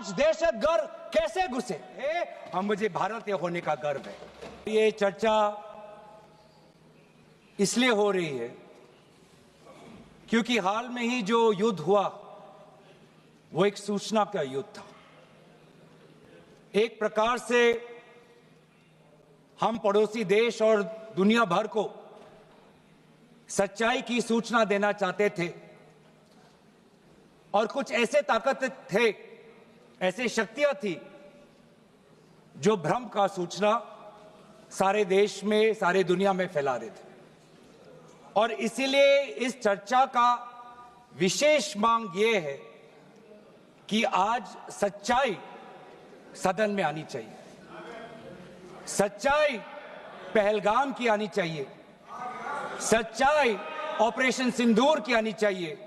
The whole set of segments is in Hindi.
पांच दहशतगर्द कैसे घुसे हम, मुझे भारतीय होने का गर्व है। ये चर्चा इसलिए हो रही है क्योंकि हाल में ही जो युद्ध हुआ वो एक सूचना का युद्ध था। एक प्रकार से हम पड़ोसी देश और दुनिया भर को सच्चाई की सूचना देना चाहते थे और कुछ ऐसे ताकत थे, ऐसे शक्तियां थी जो भ्रम का सूचना सारे देश में, सारे दुनिया में फैला रहे थे। और इसीलिए इस चर्चा का विशेष मांग यह है कि आज सच्चाई सदन में आनी चाहिए। सच्चाई पहलगाम की आनी चाहिए, सच्चाई ऑपरेशन सिंदूर की आनी चाहिए,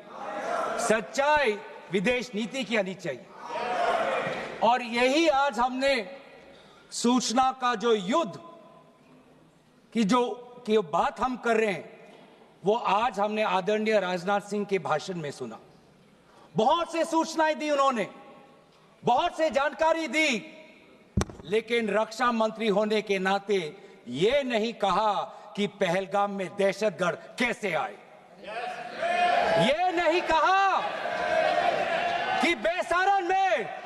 सच्चाई विदेश नीति की आनी चाहिए। और यही आज हमने सूचना का जो युद्ध की बात हम कर रहे हैं वो आज हमने आदरणीय राजनाथ सिंह के भाषण में सुना। बहुत से सूचनाएं दी उन्होंने, बहुत से जानकारी दी, लेकिन रक्षा मंत्री होने के नाते ये नहीं कहा कि पहलगाम में दहशतगर्द कैसे आए। ये नहीं कहा कि बेसारन में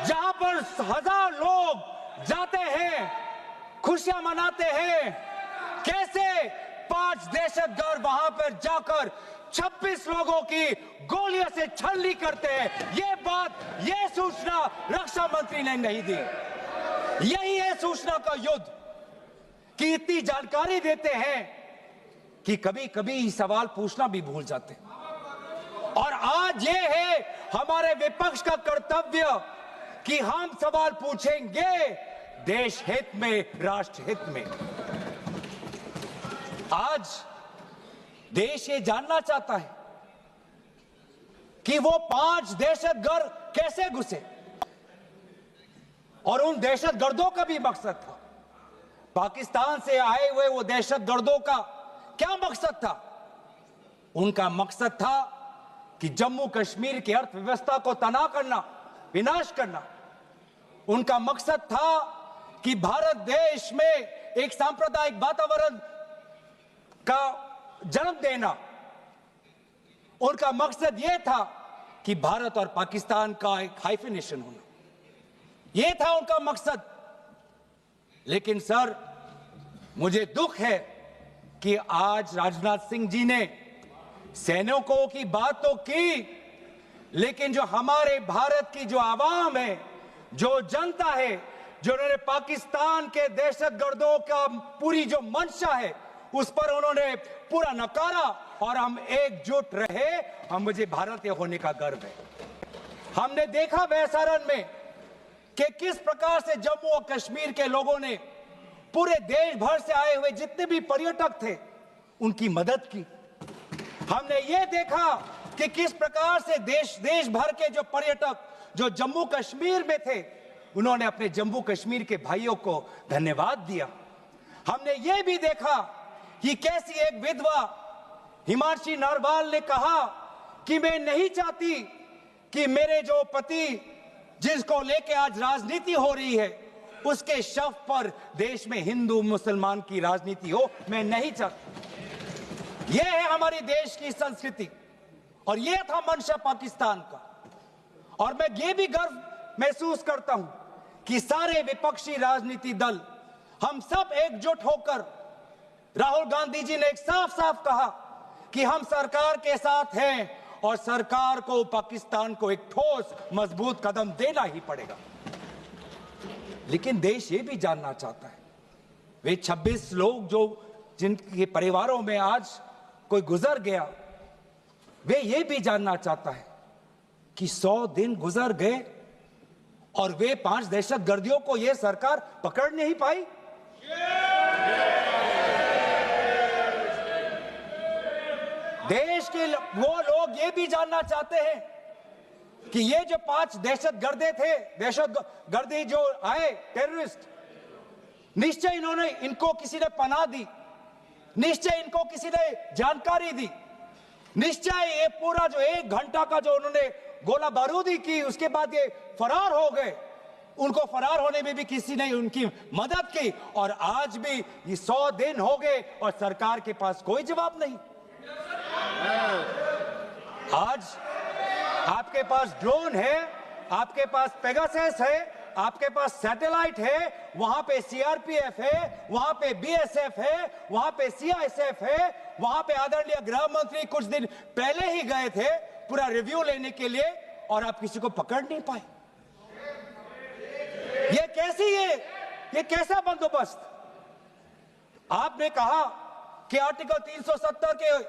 जहां पर 1000 लोग जाते हैं, खुशियां मनाते हैं, कैसे 5 दहशतगर्द वहां पर जाकर 26 लोगों की गोलियों से छलनी करते हैं। ये बात, ये सूचना रक्षा मंत्री ने नहीं दी। यही है सूचना का युद्ध कि इतनी जानकारी देते हैं कि कभी कभी सवाल पूछना भी भूल जाते हैं। और आज ये है हमारे विपक्ष का कर्तव्य कि हम सवाल पूछेंगे देश हित में, राष्ट्र हित में। आज देश ये जानना चाहता है कि वो 5 दहशतगर्द कैसे घुसे और उन दहशतगर्दों का भी मकसद था। पाकिस्तान से आए हुए वो दहशतगर्दों का क्या मकसद था? उनका मकसद था कि जम्मू कश्मीर की अर्थव्यवस्था को तनाव करना, विनाश करना। उनका मकसद था कि भारत देश में एक सांप्रदायिक वातावरण का जन्म देना। उनका मकसद यह था कि भारत और पाकिस्तान का एक हाइफिनेशन होना, यह था उनका मकसद। लेकिन सर, मुझे दुख है कि आज राजनाथ सिंह जी ने सैनिकों की बात तो की, लेकिन जो हमारे भारत की जो आवाम है, जो जनता है, जो उन्होंने पाकिस्तान के दहशतगर्दों का पूरी जो मंशा है उस पर उन्होंने पूरा नकारा और हम एकजुट रहे। हम, मुझे भारतीय होने का गर्व है। हमने देखा बेसारन में कि किस प्रकार से जम्मू और कश्मीर के लोगों ने पूरे देश भर से आए हुए जितने भी पर्यटक थे उनकी मदद की। हमने ये देखा कि किस प्रकार से देश भर के जो पर्यटक जो जम्मू कश्मीर में थे उन्होंने अपने जम्मू कश्मीर के भाइयों को धन्यवाद दिया। हमने ये भी देखा कि कैसी एक विधवा हिमांशी नरवाल ने कहा कि मैं नहीं चाहती कि मेरे जो पति जिसको लेके आज राजनीति हो रही है उसके शव पर देश में हिंदू मुसलमान की राजनीति हो, मैं नहीं चाहती। यह है हमारे देश की संस्कृति और यह था मंशा पाकिस्तान का। और मैं ये भी गर्व महसूस करता हूं कि सारे विपक्षी राजनीति दल, हम सब एकजुट होकर, राहुल गांधी जी ने एक साफ साफ कहा कि हम सरकार के साथ हैं और सरकार को पाकिस्तान को एक ठोस मजबूत कदम देना ही पड़ेगा। लेकिन देश ये भी जानना चाहता है, वे 26 लोग जो जिनके परिवारों में आज कोई गुजर गया, वे ये भी जानना चाहता है कि 100 दिन गुजर गए और वे 5 दहशतगर्दियों को ये सरकार पकड़ नहीं पाई। देश के वो लोग ये भी जानना चाहते हैं कि ये जो 5 दहशतगर्दे थे, दहशतगर्दी जो आए टेररिस्ट, निश्चय इनको किसी ने पनाह दी, निश्चय इनको किसी ने जानकारी दी, निश्चय ये पूरा जो 1 घंटा का जो उन्होंने गोला बारूदी की, उसके बाद ये फरार हो गए। उनको फरार होने में भी किसी ने उनकी मदद की, और आज भी ये 100 दिन हो गए और सरकार के पास कोई जवाब नहीं। आज आपके पास ड्रोन है, आपके पास पेगासस है, आपके पास सैटेलाइट है, वहां पे सीआरपीएफ है, वहां पे बीएसएफ है, वहां पे सीआईएसएफ है, वहां पे आदरणीय गृह मंत्री कुछ दिन पहले ही गए थे पूरा रिव्यू लेने के लिए, और आप किसी को पकड़ नहीं पाए। ये कैसी है, ये कैसा बंदोबस्त? आपने कहा कि आर्टिकल 370 के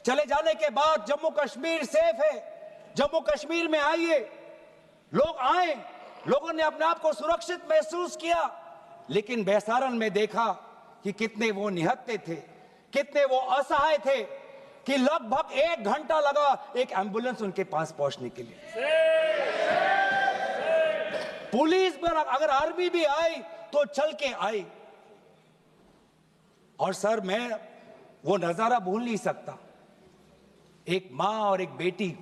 चले जाने के बाद जम्मू कश्मीर सेफ है, जम्मू कश्मीर में आइए, लोग आए, लोगों ने अपने आप को सुरक्षित महसूस किया। लेकिन बेसारन में देखा कि कितने वो निहत्थे थे, कितने वो असहाय थे, कि लगभग 1 घंटा लगा एक एम्बुलेंस उनके पास पहुंचने के लिए। पुलिस पर अगर आर्मी भी आई तो चल के आई। और सर, मैं वो नजारा भूल नहीं सकता, एक मां और एक बेटी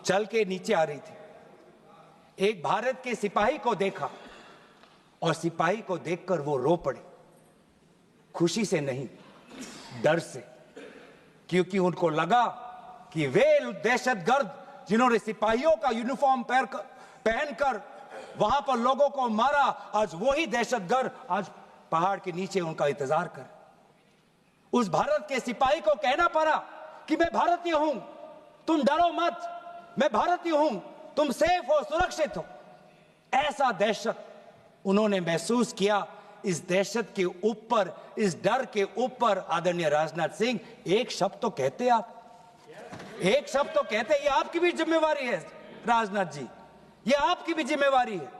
चल के नीचे आ रही थी। एक भारत के सिपाही को देखा और सिपाही को देखकर वो रो पड़े, खुशी से नहीं, डर से, क्योंकि उनको लगा कि वे दहशतगर्द जिन्होंने सिपाहियों का यूनिफॉर्म पहनकर वहां पर लोगों को मारा, आज वही दहशतगर्द आज पहाड़ के नीचे उनका इंतजार कर। उस भारत के सिपाही को कहना पड़ा कि मैं भारतीय हूं, तुम डरो मत, मैं भारतीय हूं, तुम सेफ हो, सुरक्षित हो। ऐसा दहशत उन्होंने महसूस किया। इस दहशत के ऊपर, इस डर के ऊपर आदरणीय राजनाथ सिंह एक शब्द तो कहते, आप एक शब्द तो कहते। ये आपकी भी जिम्मेवारी है राजनाथ जी, ये आपकी भी जिम्मेवारी है,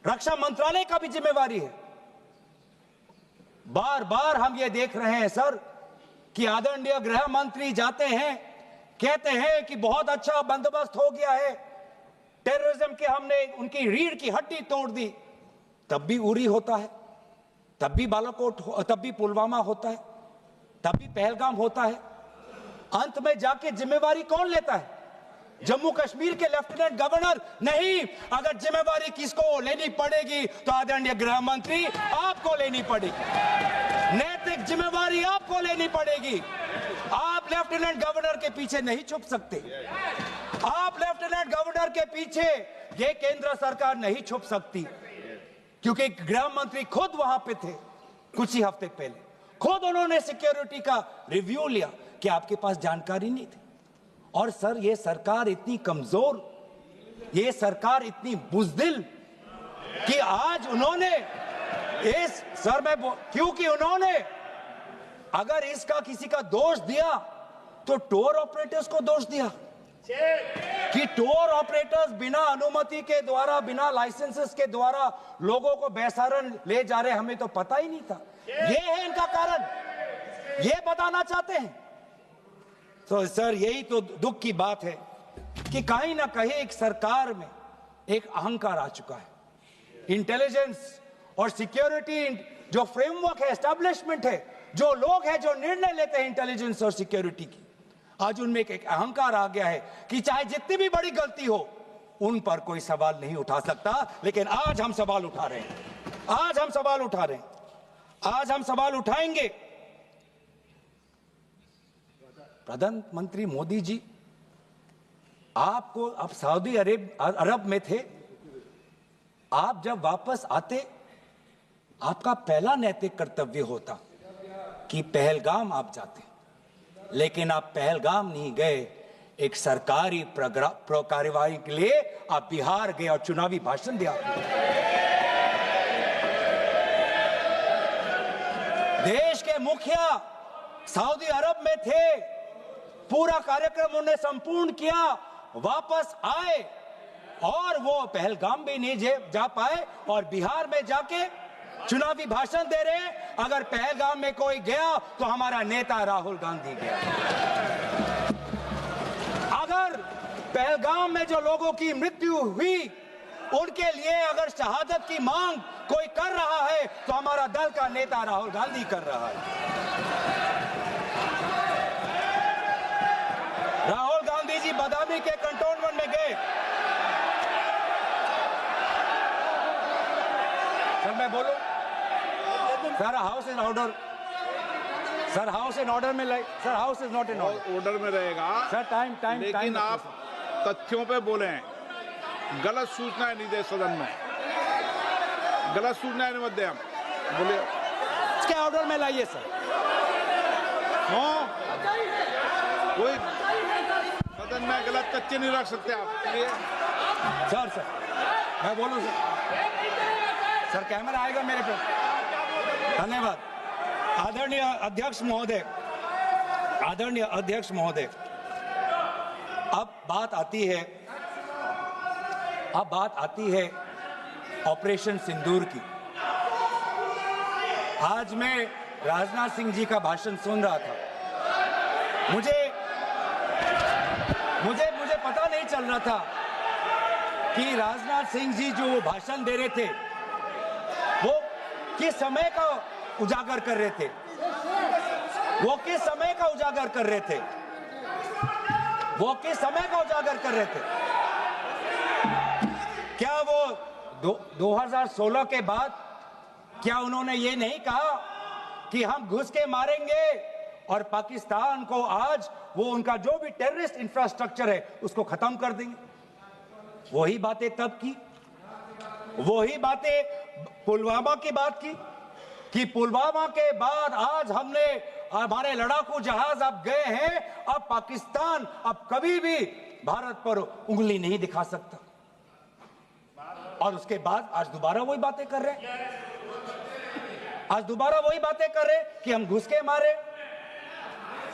रक्षा मंत्रालय का भी जिम्मेवारी है। बार बार हम ये देख रहे हैं सर कि आदरणीय गृह मंत्री जाते हैं, कहते हैं कि बहुत अच्छा बंदोबस्त हो गया है, टेररिज्म के हमने उनकी रीढ़ की हड्डी तोड़ दी। तब भी उरी होता है, तब भी बालाकोट, तब भी पुलवामा होता है, तब भी पहलगाम होता है। अंत में जाके जिम्मेवारी कौन लेता है? जम्मू कश्मीर के लेफ्टिनेंट गवर्नर नहीं। अगर जिम्मेवारी किसको लेनी पड़ेगी तो आदरणीय गृह मंत्री आपको लेनी पड़ेगी, नैतिक जिम्मेवारी आपको लेनी पड़ेगी। आप लेफ्टिनेंट गवर्नर के पीछे नहीं छुप सकते, आप लेफ्टिनेंट गवर्नर के पीछे ये केंद्र सरकार नहीं छुप सकती, क्योंकि गृह मंत्री खुद वहां पे थे कुछ ही हफ्ते पहले, खुद उन्होंने सिक्योरिटी का रिव्यू लिया कि आपके पास जानकारी नहीं थी। और सर, ये सरकार इतनी कमजोर, ये सरकार इतनी बुज़दिल कि आज उन्होंने इस सर में, क्योंकि उन्होंने अगर इसका किसी का दोष दिया तो टूर ऑपरेटर्स को दोष दिया कि टूर ऑपरेटर्स बिना अनुमति के द्वारा, बिना लाइसेंसेस के द्वारा लोगों को बेसारन ले जा रहे, हमें तो पता ही नहीं था। ये है इनका कारण, ये बताना चाहते हैं। तो सर, यही तो दुख की बात है कि कहीं ना कहीं एक सरकार में एक अहंकार आ चुका है। इंटेलिजेंस और सिक्योरिटी जो फ्रेमवर्क है, एस्टैब्लिशमेंट है, जो लोग हैं जो निर्णय लेते हैं इंटेलिजेंस और सिक्योरिटी की, आज उनमें एक अहंकार आ गया है कि चाहे जितनी भी बड़ी गलती हो उन पर कोई सवाल नहीं उठा सकता। लेकिन आज हम सवाल उठा रहे हैं, आज हम सवाल उठा रहे हैं, आज हम सवाल उठाएंगे। प्रधानमंत्री मोदी जी, आपको, आप सऊदी अरब में थे, आप जब वापस आते आपका पहला नैतिक कर्तव्य होता कि पहलगाम आप जाते, लेकिन आप पहलगाम नहीं गए, एक सरकारी कार्यवाही के लिए आप बिहार गए और चुनावी भाषण दिया। देश के मुखिया सऊदी अरब में थे, पूरा कार्यक्रम उन्हें संपूर्ण किया, वापस आए और वो पहलगाम भी नहीं जा पाए और बिहार में जाके चुनावी भाषण दे रहे हैं। अगर पहलगाम में कोई गया तो हमारा नेता राहुल गांधी गया। अगर पहलगाम में जो लोगों की मृत्यु हुई उनके लिए अगर शहादत की मांग कोई कर रहा है तो हमारा दल का नेता राहुल गांधी कर रहा है। राहुल गांधी जी बादामी आर्मी के कंटोनमेंट में गए। सर मैं बोलूं? Sir house in order. Sir house in order में like sir house is not in order में रहेगा सर। टाइम लेकिन आप तथ्यों पे बोलें, गलत सूचनाएं नहीं दे सदन में, गलत सूचनाएं मत दे। हम बोलिए इसके ऑर्डर में लाइए सर। कोई सदन में गलत तथ्य नहीं रख सकते आप। सर मैं बोलूं सर कैमरा आएगा मेरे पे। धन्यवाद। आदरणीय अध्यक्ष महोदय, अब बात आती है ऑपरेशन सिंदूर की। आज मैं राजनाथ सिंह जी का भाषण सुन रहा था। मुझे पता नहीं चल रहा था कि राजनाथ सिंह जी जो भाषण दे रहे थे वो किस समय का उजागर कर रहे थे। क्या वो 2016 के बाद क्या उन्होंने ये नहीं कहा कि हम घुस के मारेंगे और पाकिस्तान को आज वो उनका जो भी टेररिस्ट इंफ्रास्ट्रक्चर है उसको खत्म कर देंगे? वही बातें तब की, वही बातें पुलवामा की बात की कि पुलवामा के बाद आज हमारे लड़ाकू जहाज अब गए हैं, अब पाकिस्तान अब कभी भी भारत पर उंगली नहीं दिखा सकता। और उसके बाद आज दोबारा वही बातें कर रहे हैं। कि हम घुस के मारे,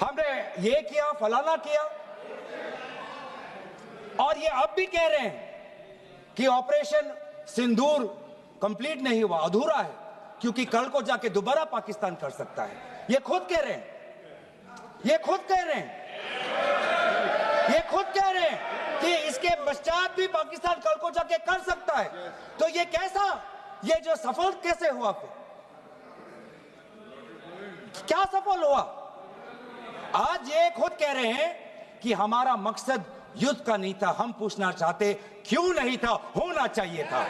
हमने ये किया, फलाना किया। और ये अब भी कह रहे हैं कि ऑपरेशन सिंदूर कंप्लीट नहीं हुआ, अधूरा है, क्योंकि कल को जाके दोबारा पाकिस्तान कर सकता है। ये खुद कह रहे हैं कि इसके पश्चात भी पाकिस्तान कल को जाके कर सकता है। तो ये जो सफल कैसे हुआ? फिर क्या सफल हुआ? आज ये खुद कह रहे हैं कि हमारा मकसद युद्ध का नहीं था। हम पूछना चाहते क्यों नहीं था, होना चाहिए था।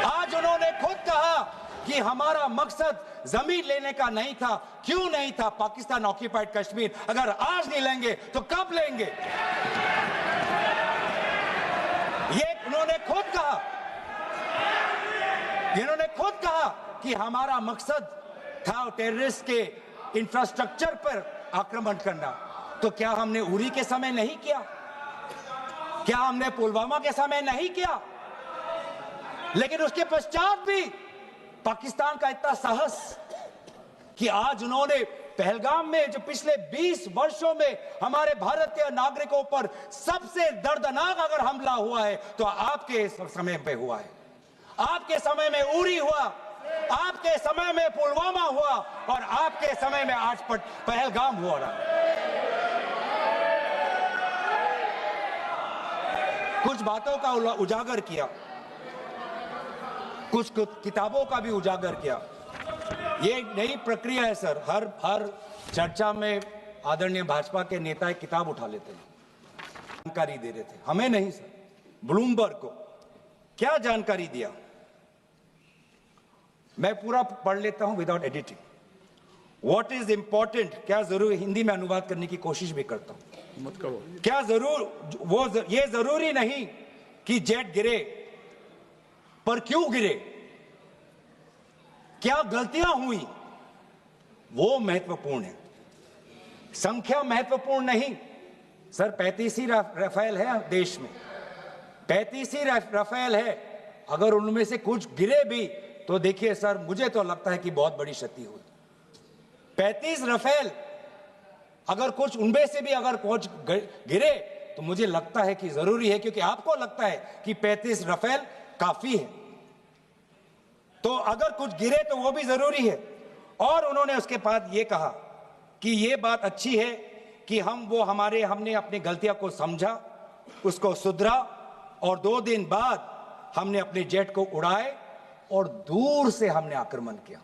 आज उन्होंने खुद कहा कि हमारा मकसद जमीन लेने का नहीं था। क्यों नहीं था? पाकिस्तान ऑक्यूपाइड कश्मीर अगर आज नहीं लेंगे तो कब लेंगे? ये इन्होंने खुद कहा कि हमारा मकसद था टेररिस्ट के इंफ्रास्ट्रक्चर पर आक्रमण करना। तो क्या हमने उरी के समय नहीं किया? क्या हमने पुलवामा के समय नहीं किया? लेकिन उसके पश्चात भी पाकिस्तान का इतना साहस कि आज उन्होंने पहलगाम में जो पिछले 20 वर्षों में हमारे भारतीय नागरिकों पर सबसे दर्दनाक अगर हमला हुआ है तो आपके समय पे हुआ है। आपके समय में उरी हुआ, आपके समय में पुलवामा हुआ और आपके समय में आज पहलगाम हो रहा है। कुछ बातों का उजागर किया, कुछ किताबों का भी उजागर किया। ये नई प्रक्रिया है सर। हर चर्चा में आदरणीय भाजपा के नेता एक किताब उठा लेते हैं, जानकारी दे रहे थे। हमें नहीं सर, ब्लूमबर्ग को क्या जानकारी दिया? मैं पूरा पढ़ लेता हूं without editing. What is important, क्या जरूरी, हिंदी में अनुवाद करने की कोशिश भी करता हूं। मत करो। क्या ये जरूरी नहीं कि जेट गिरे, पर क्यों गिरे, क्या गलतियां हुई, वो महत्वपूर्ण है। संख्या महत्वपूर्ण नहीं सर। 35 ही राफेल है देश में, 35 ही राफेल है। अगर उनमें से कुछ गिरे भी तो देखिए सर, मुझे तो लगता है कि बहुत बड़ी क्षति हुई। 35 राफेल, अगर कुछ उनमें से भी अगर कुछ गिरे तो मुझे लगता है कि जरूरी है, क्योंकि आपको लगता है कि 35 राफेल काफी है, तो अगर कुछ गिरे तो वो भी जरूरी है। और उन्होंने उसके बाद ये कहा कि ये बात अच्छी है कि हमने अपनी गलतियों को समझा, उसको सुधरा, और 2 दिन बाद हमने अपने जेट को उड़ाए और दूर से हमने आक्रमण किया।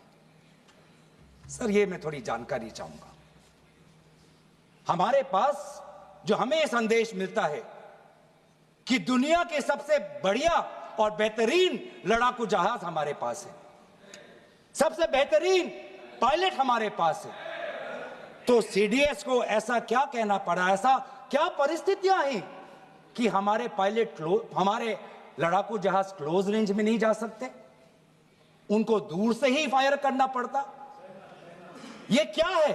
सर ये मैं थोड़ी जानकारी चाहूंगा। हमारे पास जो हमें ये संदेश मिलता है कि दुनिया के सबसे बढ़िया और बेहतरीन लड़ाकू जहाज हमारे पास है, सबसे बेहतरीन पायलट हमारे पास है, तो सीडीएस को ऐसा क्या कहना पड़ा, ऐसा क्या परिस्थितियां हैं कि हमारे पायलट हमारे लड़ाकू जहाज क्लोज रेंज में नहीं जा सकते, उनको दूर से ही फायर करना पड़ता। ये क्या है?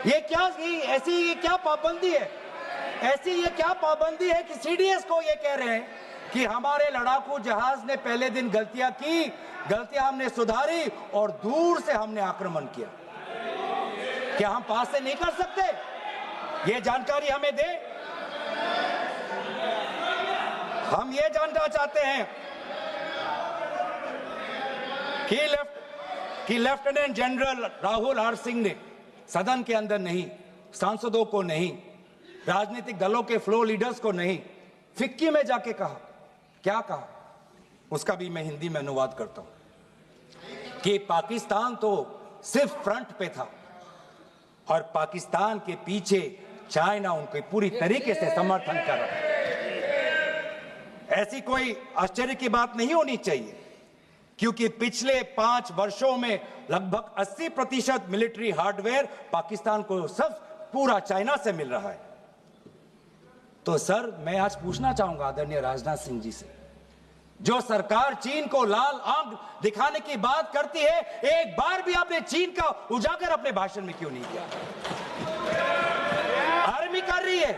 ये क्या पाबंदी है? ऐसी ये क्या पाबंदी है कि सीडीएस को ये कह रहे हैं कि हमारे लड़ाकू जहाज ने पहले दिन गलतियां की, गलतियां हमने सुधारी और दूर से हमने आक्रमण किया। क्या हम पास से नहीं कर सकते? ये जानकारी हमें दे। हम ये जानना चाहते हैं कि lieutenant general Rahul R Singh ने सदन के अंदर नहीं, सांसदों को नहीं, राजनीतिक दलों के फ्लोर लीडर्स को नहीं, फिक्की में जाके कहा। क्या कहा? उसका भी मैं हिंदी में अनुवाद करता हूं कि पाकिस्तान तो सिर्फ फ्रंट पे था और पाकिस्तान के पीछे चाइना उनके पूरी तरीके से समर्थन कर रहा है। ऐसी कोई आश्चर्य की बात नहीं होनी चाहिए, क्योंकि पिछले 5 वर्षों में लगभग 80% मिलिट्री हार्डवेयर पाकिस्तान को सब पूरा चाइना से मिल रहा है। तो सर, मैं आज पूछना चाहूंगा आदरणीय राजनाथ सिंह जी से, जो सरकार चीन को लाल आंख दिखाने की बात करती है, एक बार भी आपने चीन का उजागर अपने भाषण में क्यों नहीं किया? आर्मी कर रही है,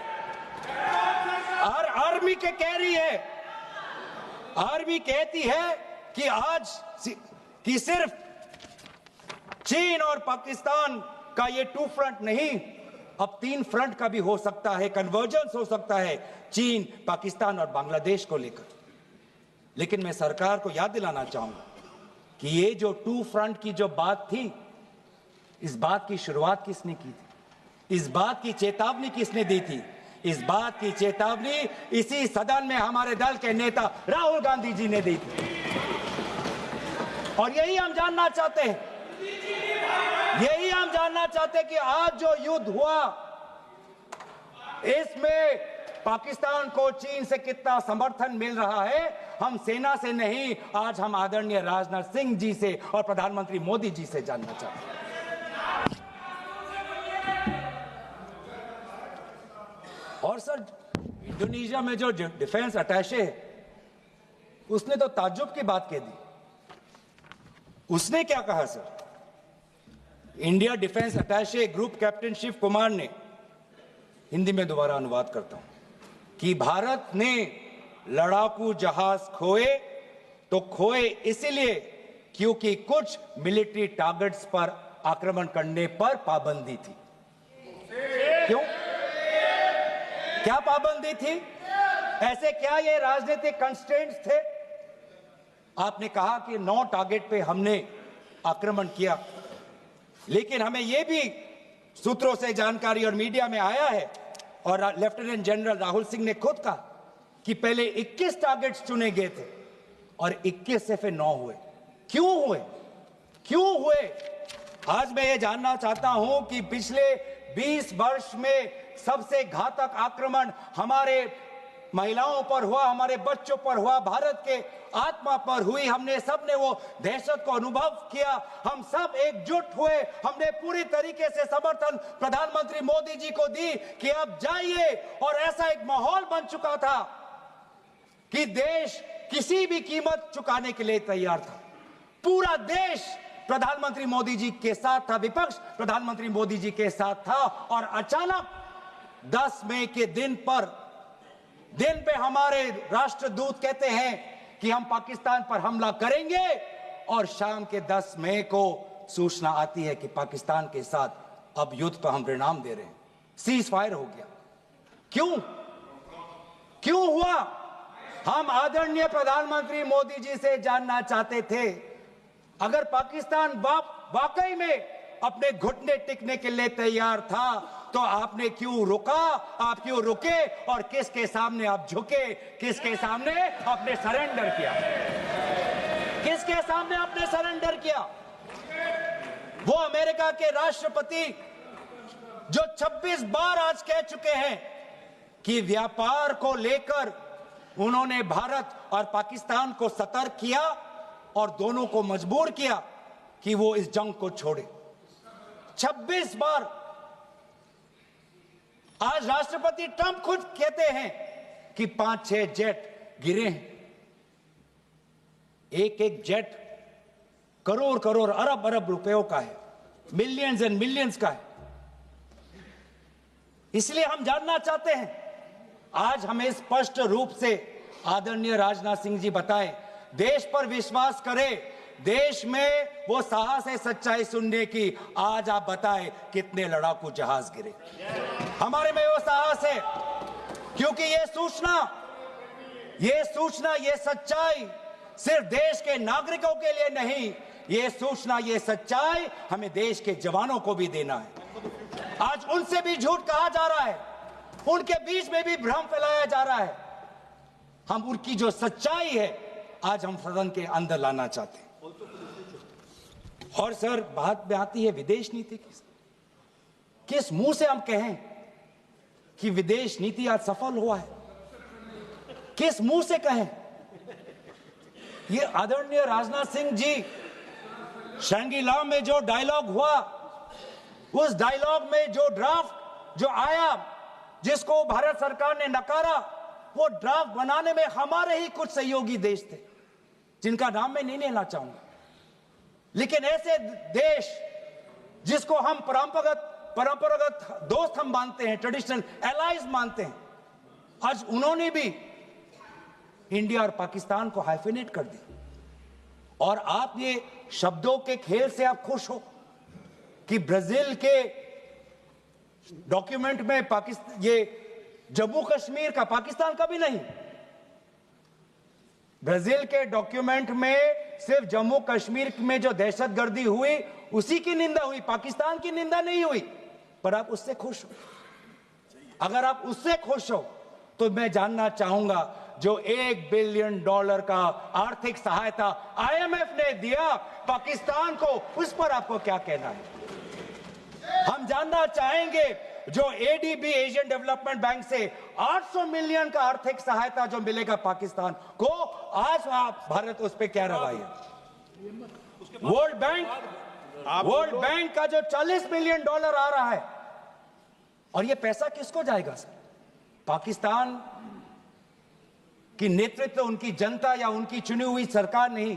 आर्मी के कह रही है, आर्मी कहती है कि आज कि सिर्फ चीन और पाकिस्तान का ये 2 फ्रंट नहीं, अब 3 फ्रंट का भी हो सकता है, कन्वर्जेंस हो सकता है चीन, पाकिस्तान और बांग्लादेश को लेकर। लेकिन मैं सरकार को याद दिलाना चाहूंगा कि ये जो 2 फ्रंट की जो बात थी, इस बात की शुरुआत किसने की थी? इस बात की चेतावनी किसने दी थी? इस बात की चेतावनी इसी सदन में हमारे दल के नेता राहुल गांधी जी ने दी थी। और यही हम जानना चाहते हैं, यही हम जानना चाहते हैं कि आज जो युद्ध हुआ, इसमें पाकिस्तान को चीन से कितना समर्थन मिल रहा है। हम सेना से नहीं, आज हम आदरणीय राजनाथ सिंह जी से और प्रधानमंत्री मोदी जी से जानना चाहते हैं। और सर, इंडोनेशिया में जो डिफेंस अटैचे है, उसने तो ताज्जुब की बात कह दी। उसने क्या कहा sir? India defence attache group captain Shiv Kumar ने, हिंदी में दोबारा अनुवाद करता हूं, कि भारत ने लड़ाकू जहाज खोए तो खोए इसलिए क्योंकि कुछ मिलिट्री टारगेट्स पर आक्रमण करने पर पाबंदी थी। क्यों? क्या पाबंदी थी? ऐसे क्या ये राजनीतिक कंस्ट्रेंट्स थे? आपने कहा कि 9 टारगेट पे हमने आक्रमण किया, लेकिन हमें यह भी सूत्रों से जानकारी और मीडिया में आया है, और लेफ्टिनेंट जनरल राहुल सिंह ने खुद कहा कि पहले 21 टारगेट्स चुने गए थे और 21 से फिर 9 हुए। क्यों हुए? क्यों हुए? आज मैं ये जानना चाहता हूं कि पिछले 20 वर्ष में सबसे घातक आक्रमण हमारे महिलाओं पर हुआ, हमारे बच्चों पर हुआ, भारत के आत्मा पर हुई। हमने सब ने वो दहशत को अनुभव किया, हम सब एकजुट हुए, हमने पूरी तरीके से समर्थन प्रधानमंत्री मोदी जी को दी कि अब जाइए। और ऐसा एक माहौल बन चुका था कि देश किसी भी कीमत चुकाने के लिए तैयार था। पूरा देश प्रधानमंत्री मोदी जी के साथ था, विपक्ष प्रधानमंत्री मोदी जी के साथ था। और अचानक 10 मई के दिन पे हमारे राष्ट्रदूत कहते हैं कि हम पाकिस्तान पर हमला करेंगे, और शाम के 10 मई को सूचना आती है कि पाकिस्तान के साथ अब युद्ध पर हम परिणाम दे रहे हैं, सीज फायर हो गया। क्यों हुआ? हम आदरणीय प्रधानमंत्री मोदी जी से जानना चाहते थे, अगर पाकिस्तान वाकई में अपने घुटने टिकने के लिए तैयार था तो आपने क्यों रुका? आप क्यों रुके? और किसके सामने आप झुके? किसके सामने आपने सरेंडर किया? किसके सामने आपने सरेंडर किया? वो अमेरिका के राष्ट्रपति जो 26 बार आज कह चुके हैं कि व्यापार को लेकर उन्होंने भारत और पाकिस्तान को सतर्क किया और दोनों को मजबूर किया कि वो इस जंग को छोड़े। 26 बार आज राष्ट्रपति ट्रंप खुद कहते हैं कि 5-6 जेट गिरे हैं। एक एक जेट करोड़ करोड़ अरब अरब रुपयों का है, मिलियंस एंड मिलियंस का है। इसलिए हम जानना चाहते हैं, आज हमें स्पष्ट रूप से आदरणीय राजनाथ सिंह जी बताएं, देश पर विश्वास करें, देश में वो साहस है सच्चाई सुनने की। आज आप बताएं कितने लड़ाकू जहाज गिरे। हमारे में वो साहस है क्योंकि ये सूचना ये सच्चाई सिर्फ देश के नागरिकों के लिए नहीं, ये सूचना ये सच्चाई हमें देश के जवानों को भी देना है। आज उनसे भी झूठ कहा जा रहा है, उनके बीच में भी भ्रम फैलाया जा रहा है। हम उनकी जो सच्चाई है आज हम सदन के अंदर लाना चाहते हैं। और सर, बात में आती है विदेश नीति की। किस मुंह से हम कहें कि विदेश नीति आज सफल हुआ है? किस मुंह से कहें? ये आदरणीय राजनाथ सिंह जी, शंगीला में जो डायलॉग हुआ, उस डायलॉग में जो ड्राफ्ट जो आया, जिसको भारत सरकार ने नकारा, वो ड्राफ्ट बनाने में हमारे ही कुछ सहयोगी देश थे जिनका नाम मैं नहीं लेना चाहूंगा। लेकिन ऐसे देश जिसको हम परंपरागत दोस्त हम मानते हैं, ट्रेडिशनल एलाइज मानते हैं, आज उन्होंने भी इंडिया और पाकिस्तान को हाइफिनेट कर दिया। और आप ये शब्दों के खेल से आप खुश हो कि ब्राजील के डॉक्यूमेंट में पाकिस्तान, ये जम्मू कश्मीर का पाकिस्तान का भी नहीं, ब्राजील के डॉक्यूमेंट में सिर्फ जम्मू कश्मीर में जो दहशतगर्दी हुई उसी की निंदा हुई, पाकिस्तान की निंदा नहीं हुई। पर आप उससे खुश हो? अगर आप उससे खुश हो तो मैं जानना चाहूंगा, जो $1 बिलियन का आर्थिक सहायता IMF ने दिया पाकिस्तान को, उस पर आपको क्या कहना है? हम जानना चाहेंगे, जो ADB एशियन डेवलपमेंट बैंक से 800 मिलियन का आर्थिक सहायता जो मिलेगा पाकिस्तान को, आज भारत उस पर क्या रवैया है? वर्ल्ड बैंक का जो $40 मिलियन आ रहा है, और ये पैसा किसको जाएगा सर? पाकिस्तान की नेतृत्व उनकी जनता या उनकी चुनी हुई सरकार नहीं,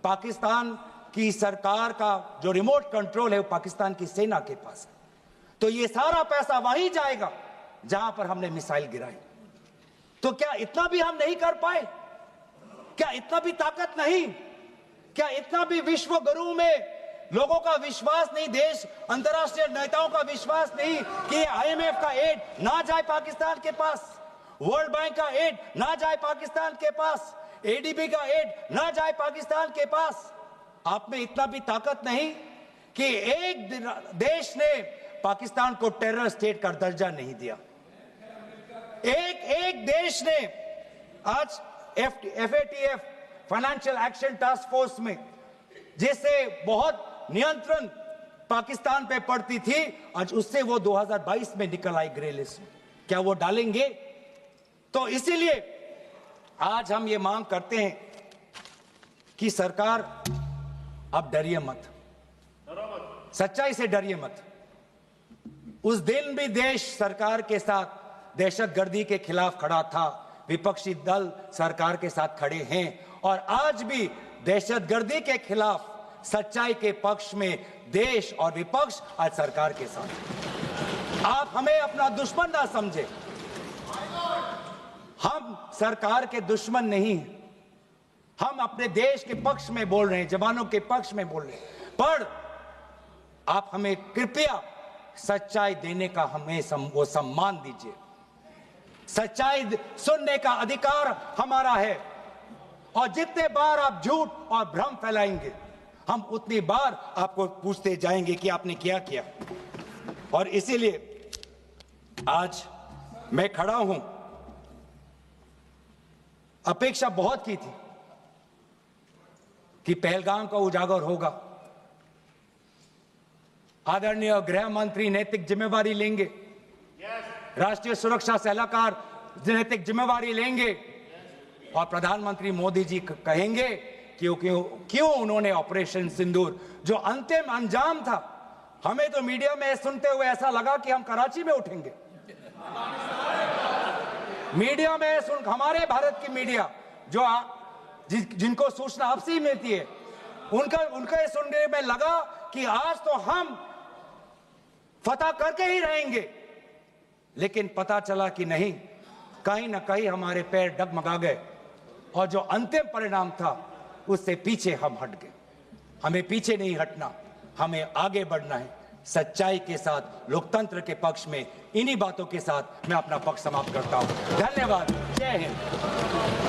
पाकिस्तान की सरकार का जो रिमोट कंट्रोल है वो पाकिस्तान की सेना के पास है। तो ये सारा पैसा वहीं जाएगा जहां पर हमने मिसाइल गिराई। तो क्या इतना भी हम नहीं कर पाए? क्या इतना भी ताकत नहीं? क्या इतना भी विश्व गुरु में लोगों का विश्वास नहीं, देश अंतर्राष्ट्रीय नेताओं का विश्वास नहीं कि IMF का एड ना जाए पाकिस्तान के पास, वर्ल्ड बैंक का एड ना जाए पाकिस्तान के पास, ADB का एड ना जाए पाकिस्तान के पास? आप में इतना भी ताकत नहीं कि एक देश ने पाकिस्तान को टेरर स्टेट का दर्जा नहीं दिया। एक देश ने आज FATF financial action task force में, जिससे बहुत नियंत्रण पाकिस्तान पे पड़ती थी, आज उससे वो 2022 में निकल आई ग्रे लिस्ट में। क्या वो डालेंगे? तो इसीलिए आज हम ये मांग करते हैं कि सरकार अब डरिए मत, सच्चाई से डरिए मत। उस दिन भी देश सरकार के साथ दहशतगर्दी के खिलाफ खड़ा था, विपक्षी दल सरकार के साथ खड़े हैं, और आज भी दहशतगर्दी के खिलाफ सच्चाई के पक्ष में देश और विपक्ष आज सरकार के साथ। आप हमें अपना दुश्मन ना समझे, हम सरकार के दुश्मन नहीं हैं, हम अपने देश के पक्ष में बोल रहे हैं, जवानों के पक्ष में बोल रहे हैं। पर आप हमें कृपया सच्चाई देने का हमें वो सम्मान दीजिए। सच्चाई सुनने का अधिकार हमारा है, और जितने बार आप झूठ और भ्रम फैलाएंगे, हम उतनी बार आपको पूछते जाएंगे कि आपने क्या किया। और इसीलिए आज मैं खड़ा हूं। अपेक्षा बहुत की थी कि पहलगाम का उजागर होगा, आदरणीय गृह मंत्री नैतिक जिम्मेवारी लेंगे, राष्ट्रीय सुरक्षा सलाहकार नैतिक जिम्मेवारी लेंगे और प्रधानमंत्री मोदी जी कहेंगे क्यों उन्होंने ऑपरेशन सिंदूर जो अंतिम अंजाम था, हमें तो मीडिया में सुनते हुए ऐसा लगा कि हम कराची में उठेंगे। मीडिया में हमारे भारत की मीडिया जो जिनको सूचना आपसे ही मिलती है, उनका ये सुनने में लगा कि आज तो हम फतह करके ही रहेंगे, लेकिन पता चला कि नहीं, कहीं ना कहीं हमारे पैर डगमगा गए और जो अंतिम परिणाम था उससे पीछे हम हट गए। हमें पीछे नहीं हटना, हमें आगे बढ़ना है सच्चाई के साथ, लोकतंत्र के पक्ष में। इन्हीं बातों के साथ मैं अपना पक्ष समाप्त करता हूं। धन्यवाद। जय हिंद।